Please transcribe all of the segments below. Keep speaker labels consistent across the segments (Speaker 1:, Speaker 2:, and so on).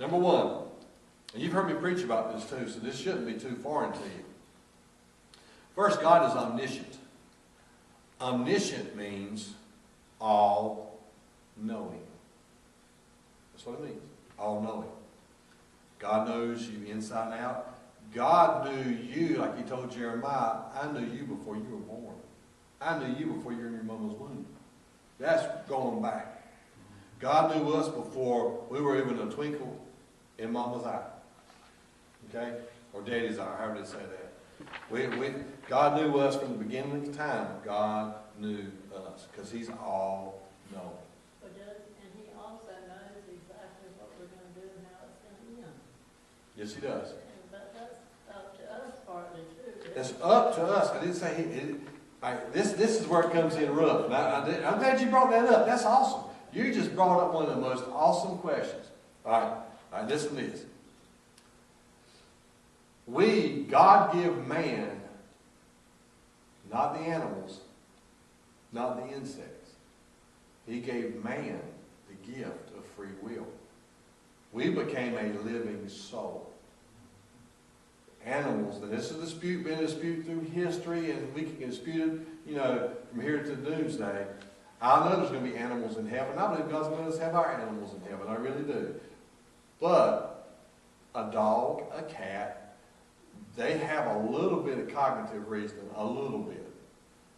Speaker 1: Number one, and you've heard me preach about this too, so this shouldn't be too foreign to you. First, God is omniscient. Omniscient means all-knowing. That's what it means, all-knowing. God knows you inside and out. God knew you, like he told Jeremiah, I knew you before you were born. I knew you before you were in your mama's womb. That's going back. God knew us before we were even a twinkle in mama's eye. Okay? Or daddy's eye, however they say that. God knew us from the beginning of time. God knew us because he's all-knowing.
Speaker 2: And he also knows exactly what we're going to do and how it's going to end.
Speaker 1: Yes, he does.
Speaker 2: But that's up to us partly too.
Speaker 1: It's up to us. I didn't say this is where it comes in rough. I'm glad you brought that up. That's awesome. You just brought up one of the most awesome questions. All right, listen to this. God give man, not the animals, not the insects. He gave man the gift of free will. We became a living soul. Animals, and this has been a dispute through history, and we can dispute it, from here to doomsday. I know there's going to be animals in heaven. I believe God's going to let us have our animals in heaven. I really do. But a dog, a cat, they have a little bit of cognitive reasoning, a little bit.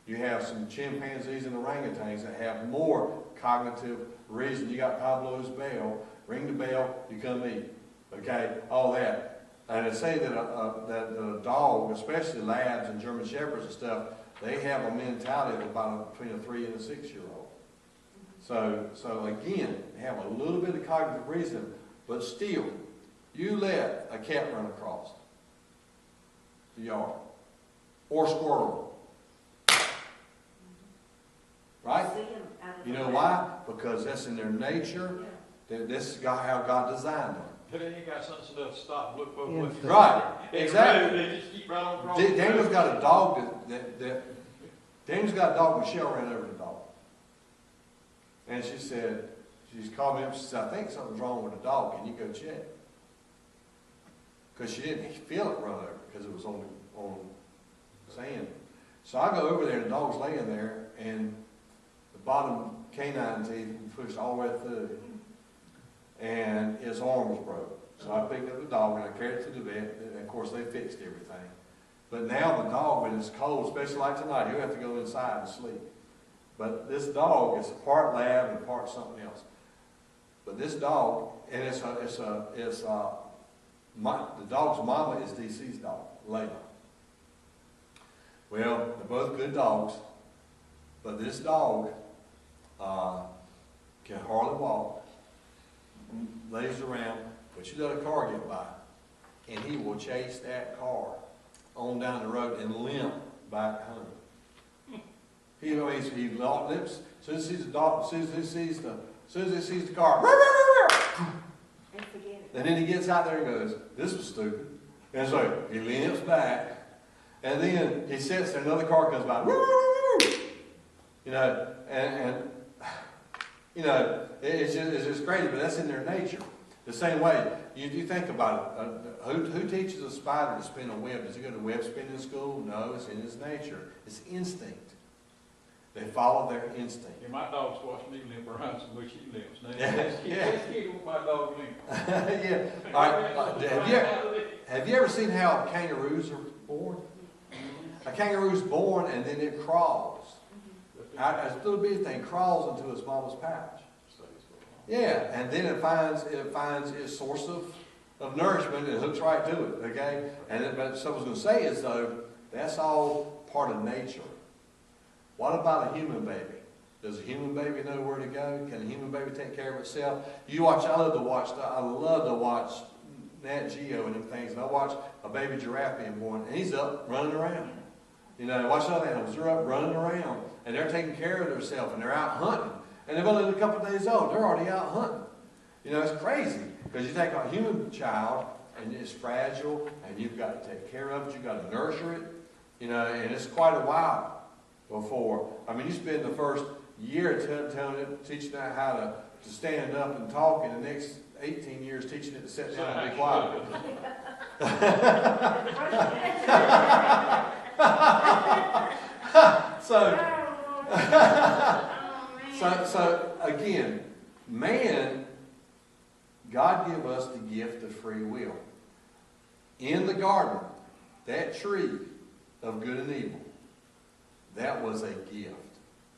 Speaker 1: You have some chimpanzees and orangutans that have more cognitive reason. You got Pablo's bell. Ring the bell, you come eat. Okay, all that. And they say that a dog, especially labs and German shepherds and stuff, they have a mentality of about between a 3 and a 6-year-old. So again, they have a little bit of cognitive reason, but still, you let a cat run across the yard or squirrel, right? You know why? Because that's in their nature. This is how God designed them.
Speaker 3: But they ain't got something to stop and look both ways.
Speaker 1: Right, exactly.
Speaker 3: They just keep right on across.
Speaker 1: Daniel's got a dog Daniel's got a dog. Michelle ran over the dog. And she's called me up, she said, I think something's wrong with the dog. Can you go check? Because she didn't feel it run over because it was on sand. So I go over there and the dog's laying there and the bottom canine teeth pushed all the way through. And his arm was broke. So I picked up the dog and I carried it to the vet, and of course they fixed everything. But now the dog, when it's cold, especially like tonight, he'll have to go inside and sleep. But this dog is part lab and part something else. But this dog, and the dog's mama is DC's dog, Layla. Well, they're both good dogs, but this dog can hardly walk. Lays around, but you let a car get by, and he will chase that car on down the road and limp back home. He locked lips. As soon as he sees the dog, as soon as he sees the car, and then he gets out there and goes, "This was stupid." And so he limps back, and then he sits there. Another car comes by, it's just crazy, but that's in their nature. The same way, you think about it. Who teaches a spider to spin a web? Does he go to web spinning school? No, it's in his nature. It's instinct. They follow their instinct.
Speaker 3: Yeah, my dogs watch me limp around some way she limps.
Speaker 1: Yeah.
Speaker 3: Let's keep with my dog limp.
Speaker 1: Yeah. All right. Have you ever seen how kangaroos are born? A kangaroo's born and then it crawls. A little bitty thing crawls into its mama's pouch. Yeah, and then it finds its source of nourishment and hooks right to it. Okay, but someone's going to say is though that's all part of nature. What about a human baby? Does a human baby know where to go? Can a human baby take care of itself? I love to watch Nat Geo and them things. And I watch a baby giraffe being born, and he's up running around. Watch other animals. They're up running around, and they're taking care of themselves, and they're out hunting. And they're only a couple of days old. They're already out hunting. It's crazy because you take a human child, and it's fragile, and you've got to take care of it. You've got to nurture it. And it's quite a while before. You spend the first year teaching it how to stand up and talk, and the next 18 years teaching it to sit down and be quiet. So again, man, God gave us the gift of free will. In the garden, that tree of good and evil, that was a gift.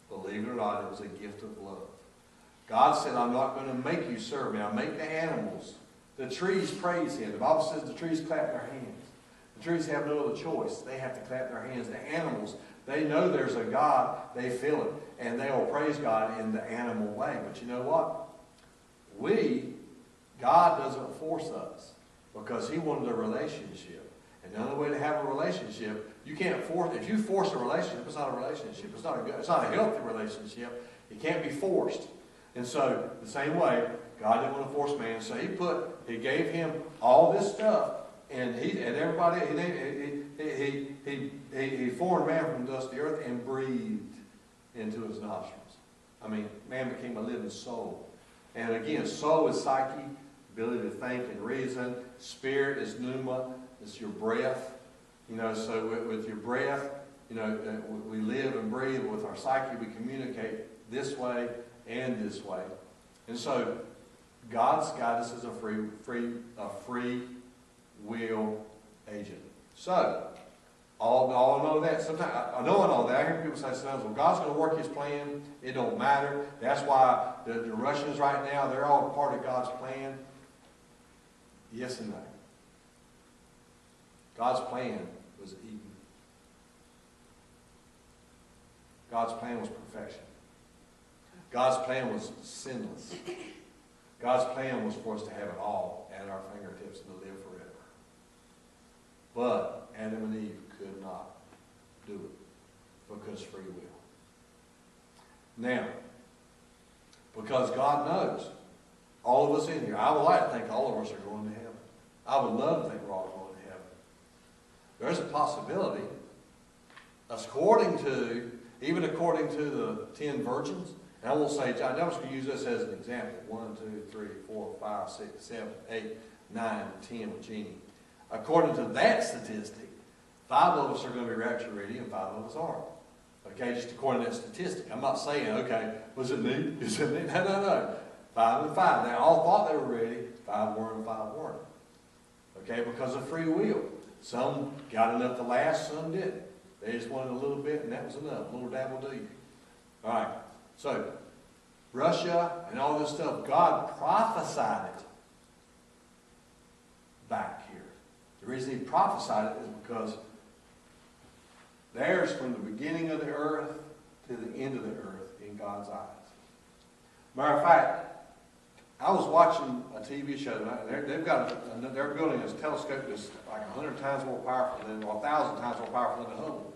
Speaker 1: Believe it or not, it was a gift of love. God said, I'm not going to make you serve me. I'll make the animals. The trees praise him. The Bible says the trees clap their hands. The trees have no other choice. They have to clap their hands. The animals, they know there's a God. They feel it. And they will praise God in the animal way. But you know what? God doesn't force us because he wanted a relationship. And the only way to have a relationship, you can't force, if you force a relationship, it's not a relationship. It's not a healthy relationship. It can't be forced. And so, the same way, God didn't want to force man. So he gave him all this stuff, and everybody, he formed man from the dust of the earth and breathed into his nostrils. I mean, man became a living soul. And again, soul is psyche, ability to think and reason. Spirit is pneuma, it's your breath. You know, so with your breath, you know, we live and breathe. With our psyche, we communicate this way and this way. And so, God's got us as a free will agent. So, all know that. Sometimes I know all that. I hear people say sometimes, well, God's going to work his plan. It don't matter. That's why the Russians right now, they're all part of God's plan. Yes and no. God's plan was Eden. God's plan was perfection. God's plan was sinless. God's plan was for us to have it all at our fingertips and to live forever. But Adam and Eve could not do it because free will. Now, because God knows all of us in here, I would like to think all of us are going to heaven. I would love to think we're all going to heaven. There's a possibility, even according to the 10 virgins, and I won't say, I'm just going to use this as an example. 1, 2, 3, 4, 5, 6, 7, 8, 9, 10 with Jeannie. According to that statistic, 5 of us are going to be rapture ready and 5 of us aren't. Okay, just according to that statistic. I'm not saying, okay, was it me? Is it me? No. 5 and 5. They all thought they were ready. 5 weren't and 5 weren't. Okay, because of free will. Some got enough to last, some didn't. They just wanted a little bit and that was enough. A little dab will do you. All right. So, Russia and all this stuff, God prophesied it back here. The reason he prophesied it is because there's from the beginning of the earth to the end of the earth in God's eyes. Matter of fact, I was watching a TV show. They're building this telescope that's like 100 times more powerful than, or 1,000 times more powerful than the Hubble.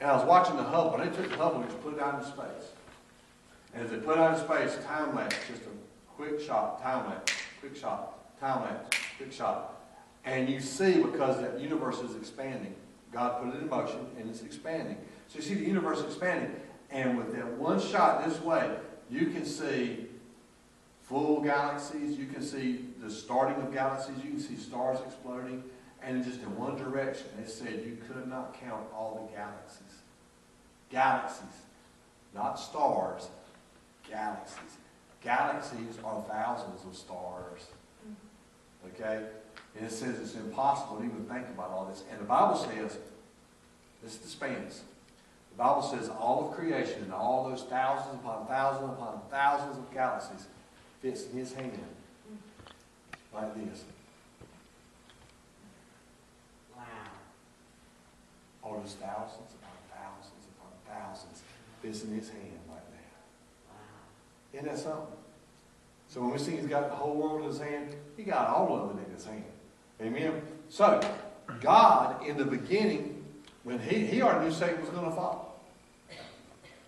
Speaker 1: And I was watching the Hubble, and they took the Hubble and just put it out into space. And as they put it out in space, time lapse, just a quick shot, time lapse, quick shot, time lapse, quick shot. And you see, because that universe is expanding, God put it in motion, and it's expanding. So you see the universe expanding. And with that one shot this way, you can see full galaxies, you can see the starting of galaxies, you can see stars exploding, and just in one direction. It said you could not count all the galaxies. Galaxies, not stars, galaxies. Galaxies are thousands of stars. Okay? And it says it's impossible to even think about all this. And the Bible says, this is the spans. The Bible says all of creation and all those thousands upon thousands of galaxies fits in his hand. Like this.
Speaker 4: Wow.
Speaker 1: All those thousands upon thousands fits in his hand like that.
Speaker 4: Wow.
Speaker 1: Isn't that something? So when we see he's got the whole world in his hand, he got all of it in his hand. Amen? So, God, in the beginning, when he already knew Satan was going to fall.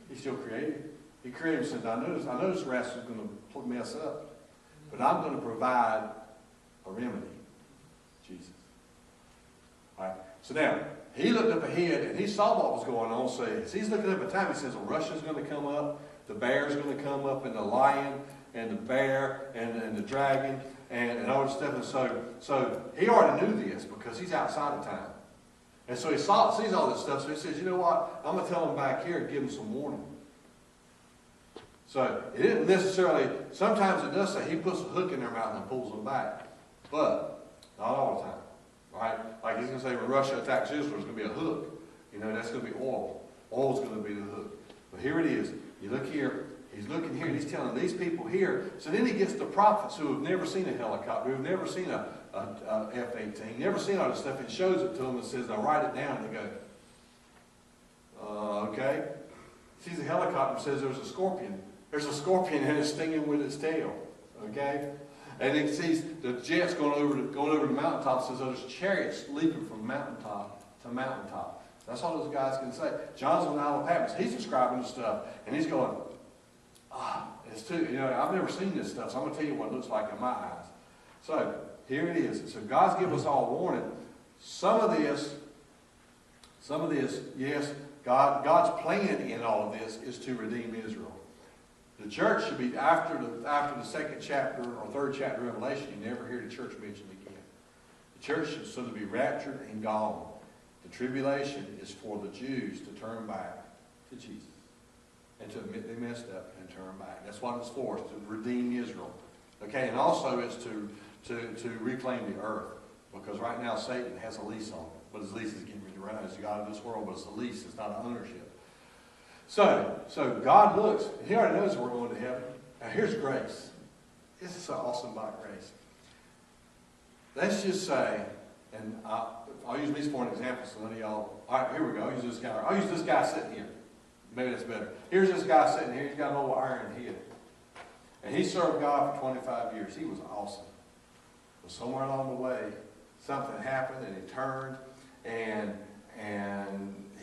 Speaker 1: He still created. He created and said, I know this rascal is going to mess up, but I'm going to provide a remedy. Jesus. All right. So now, he looked up ahead and he saw what was going on. So he's looking up at time. He says, well, Russia's going to come up, the bear's going to come up, and the lion, and the bear and the dragon and all this stuff. And so he already knew this because he's outside of time. And so he sees all this stuff. So he says, you know what? I'm going to tell them back here and give them some warning. So it didn't necessarily, sometimes it does say he puts a hook in their mouth and pulls them back. But not all the time. Right? Like he's going to say when Russia attacks Israel, there's going to be a hook. You know, that's going to be oil. Oil's going to be the hook. But here it is. You look here. He's looking here and he's telling these people here. So then he gets the prophets who have never seen a helicopter, who have never seen a F-18, never seen all this stuff, and shows it to them and says, now write it down. And they go, okay. Sees a helicopter and says there's a scorpion. There's a scorpion and it's stinging with its tail. Okay? And he sees the jets going over the mountaintop, says there's chariots leaping from mountaintop to mountaintop. That's all those guys can say. John's on the Isle of Patmos. He's describing the stuff, and he's going, it's too, you know, I've never seen this stuff, so I'm going to tell you what it looks like in my eyes. So, here it is. So God's given us all warning. Some of this, yes, God's plan in all of this is to redeem Israel. The church should be, after the second chapter or third chapter of Revelation, you never hear the church mentioned again. The church should sort of be raptured and gone. The tribulation is for the Jews to turn back to Jesus and to admit they messed up and turn back. That's what it's for, to redeem Israel. Okay, and also it's to reclaim the earth, because right now Satan has a lease on it, but his lease is getting ready to run out. He's God of this world, but it's a lease, it's not an ownership. So God looks, he already knows we're going to heaven. Now here's grace. This is so awesome about grace. Let's just say, and I'll use these for an example so none of y'all, all right, here we go. I'll use this guy sitting here. Maybe that's better. Here's this guy sitting here. He's got an old iron head. And he served God for 25 years. He was awesome. But somewhere along the way, something happened and he turned and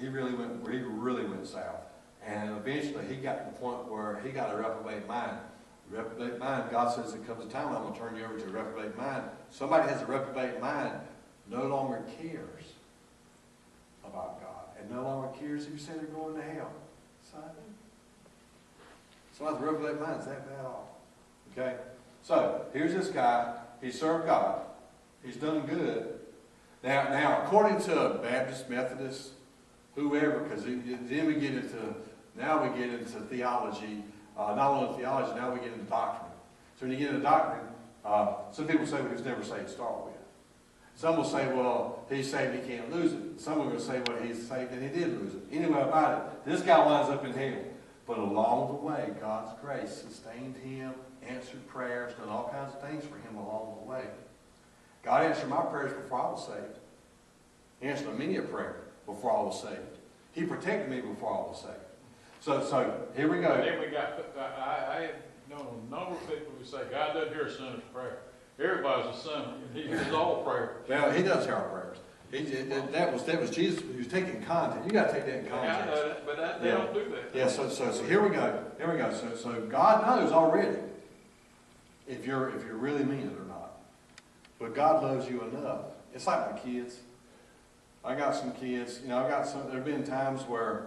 Speaker 1: he really went south. And eventually he got to the point where he got a reprobate mind. Reprobate mind, God says there comes a time I'm going to turn you over to a reprobate mind. Somebody has a reprobate mind, no longer cares about God, and no longer cares if you say they're going to hell. So the reprobate mind is that bad off. Okay? So here's this guy. He served God. He's done good. Now according to Baptist, Methodist, whoever, because then we get into theology. Not only theology, now we get into doctrine. So when you get into doctrine, some people say, well, he was never saved to start with. Some will say, well, he's saved, he can't lose it. Some are going to say, well, he's saved and he did lose it. Anyway about it, this guy winds up in hell. But along the way, God's grace sustained him, answered prayers, done all kinds of things for him along the way. God answered my prayers before I was saved. He answered many a prayer before I was saved. He protected me before I was saved. So here we go.
Speaker 3: Then we got, I have known a number of people who say, God doesn't hear a sinner's prayer. Everybody's a sinner, and he hears all prayers.
Speaker 1: Well, he does hear our prayers. That was Jesus. He was taking context. You got to take that in context.
Speaker 3: Yeah, I know that, but they don't do that.
Speaker 1: Yeah. So here we go. Here we go. So God knows already if you're really mean it or not. But God loves you enough. It's like my kids. I got some kids. You know, there have been times where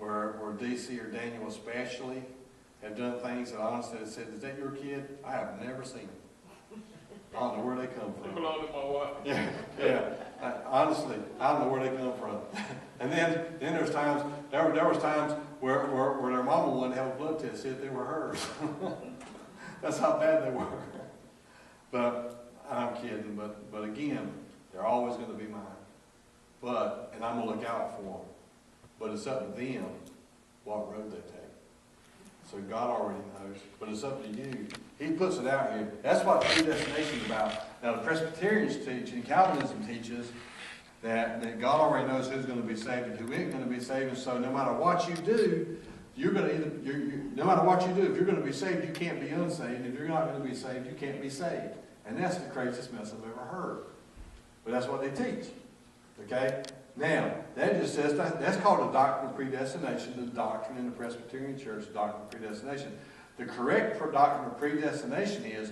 Speaker 1: DC or Daniel especially have done things that I honestly have said, is that your kid? I have never seen it. I don't know where they come from.
Speaker 3: They belong to my wife.
Speaker 1: Yeah. Honestly, I don't know where they come from. And then there's times, there was times where their mama wouldn't have a blood test, see if they were hers. That's how bad they were. But I'm kidding. But again, they're always going to be mine. And I'm going to look out for them. But it's up to them what road they take. So God already knows, but it's up to you. He puts it out here. That's what predestination is about. Now the Presbyterians teach and Calvinism teaches that God already knows who's going to be saved and who isn't going to be saved. And so no matter what you do, you're going to no matter what you do, if you're going to be saved, you can't be unsaved. If you're not going to be saved, you can't be saved. And that's the craziest mess I've ever heard. But that's what they teach. Okay? Now, that just says that's called the doctrine of predestination, the doctrine in the Presbyterian Church, the doctrine of predestination. The correct doctrine of predestination is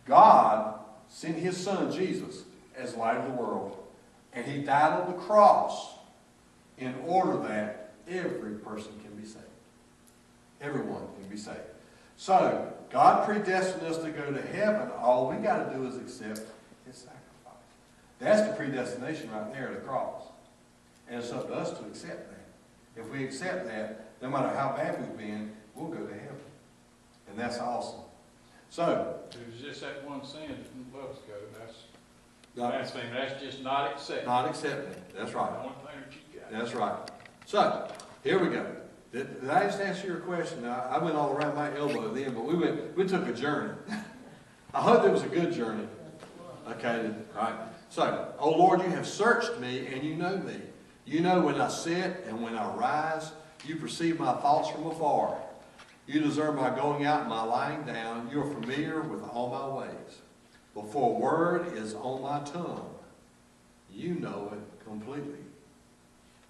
Speaker 1: God sent his son, Jesus, as light of the world, and he died on the cross in order that every person can be saved. Everyone can be saved. So, God predestined us to go to heaven. All we got to do is accept his sacrifice. That's the predestination right there, the cross. And it's up to us to accept that. If we accept that, no matter how bad we've been, we'll go to heaven. And that's awesome. So,
Speaker 3: it was just that one sin that didn't let us go. That's just not accepted.
Speaker 1: Not accepting. That's right.
Speaker 3: The only thing that you got.
Speaker 1: That's right. So, here we go. Did I just answer your question? I went all around my elbow then, but we took a journey. I hope it was a good journey. Okay, right. So, oh Lord, you have searched me and you know me. You know when I sit and when I rise. You perceive my thoughts from afar. You discern my going out and my lying down. You are familiar with all my ways. Before a word is on my tongue, you know it completely.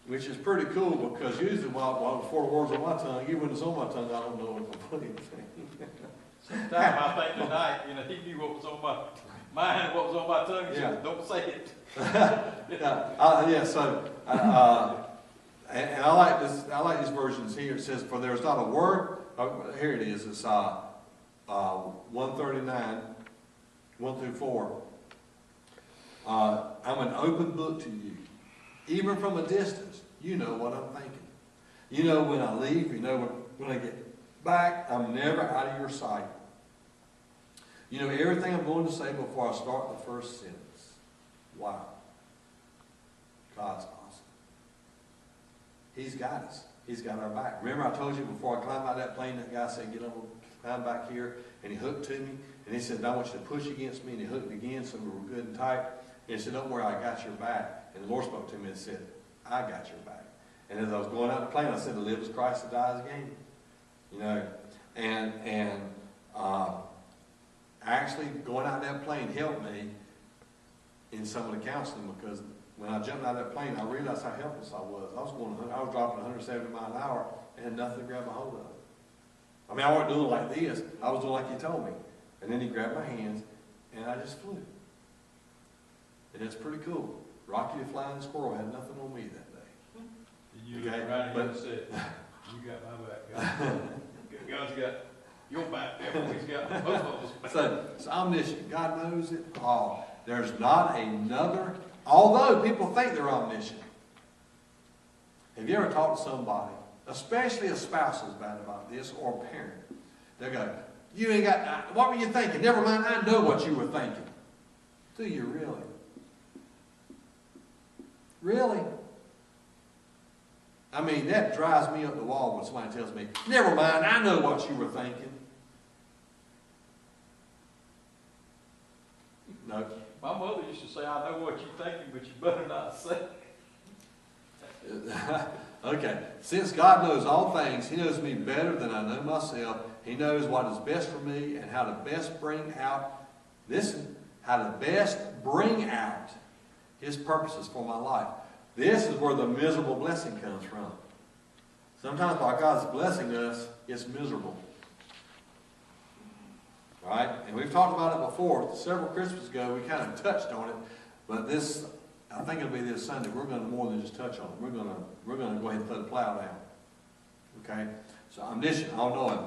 Speaker 1: Which is pretty cool because usually before the words on my tongue, even when it's on my tongue, I don't know it completely.
Speaker 3: Sometimes I think tonight, he knew what was on my mind, what was on my tongue. He said, don't say it.
Speaker 1: And I like this. I like these versions here. It says, "For there is not a word." Here it is. It's 139, 1 through 4. I'm an open book to you, even from a distance. You know what I'm thinking. You know when I leave. You know when I get back. I'm never out of your sight. You know everything I'm going to say before I start the first sentence. Wow. God's awesome. He's got us. He's got our back. Remember I told you before I climbed out of that plane, that guy said, get on, climb back here. And he hooked to me. And he said, I want you to push against me. And he hooked again so we were good and tight. And he said, don't worry, I got your back. And the Lord spoke to me and said, I got your back. And as I was going out the plane, I said, to live as Christ, to die as gain. You know, and actually going out that plane helped me in some of the counseling because when I jumped out of that plane, I realized how helpless I was. I was dropping 170 miles an hour and had nothing to grab a hold of. I mean, I wasn't doing like this. I was doing like he told me. And then he grabbed my hands, and I just flew. And it's pretty cool. Rocky the Flying Squirrel had nothing on me that day.
Speaker 3: You looked right here and said, you got my back, God. God's got your back. He's got both of us back.
Speaker 1: So it's omniscient. God knows it all. There's not another... Although people think they're omniscient. Have you ever talked to somebody, especially a spouse is bad about this, or a parent? They'll go, you ain't got, what were you thinking? Never mind, I know what you were thinking. Do you really? Really? I mean, that drives me up the wall when somebody tells me, never mind, I know what you were thinking. No.
Speaker 3: My mother used to say, I know what you're thinking, but you better not say it.
Speaker 1: Okay. Since God knows all things, he knows me better than I know myself. He knows what is best for me and how to best bring out, listen, how to best bring out his purposes for my life. This is where the miserable blessing comes from. Sometimes while God's blessing us, it's miserable. Right? And we've talked about it before. Several Christmases ago, we kind of touched on it. But this, I think it'll be this Sunday, we're going to more than just touch on it. We're going to go ahead and put a plow down. Okay? So omniscient, all knowing.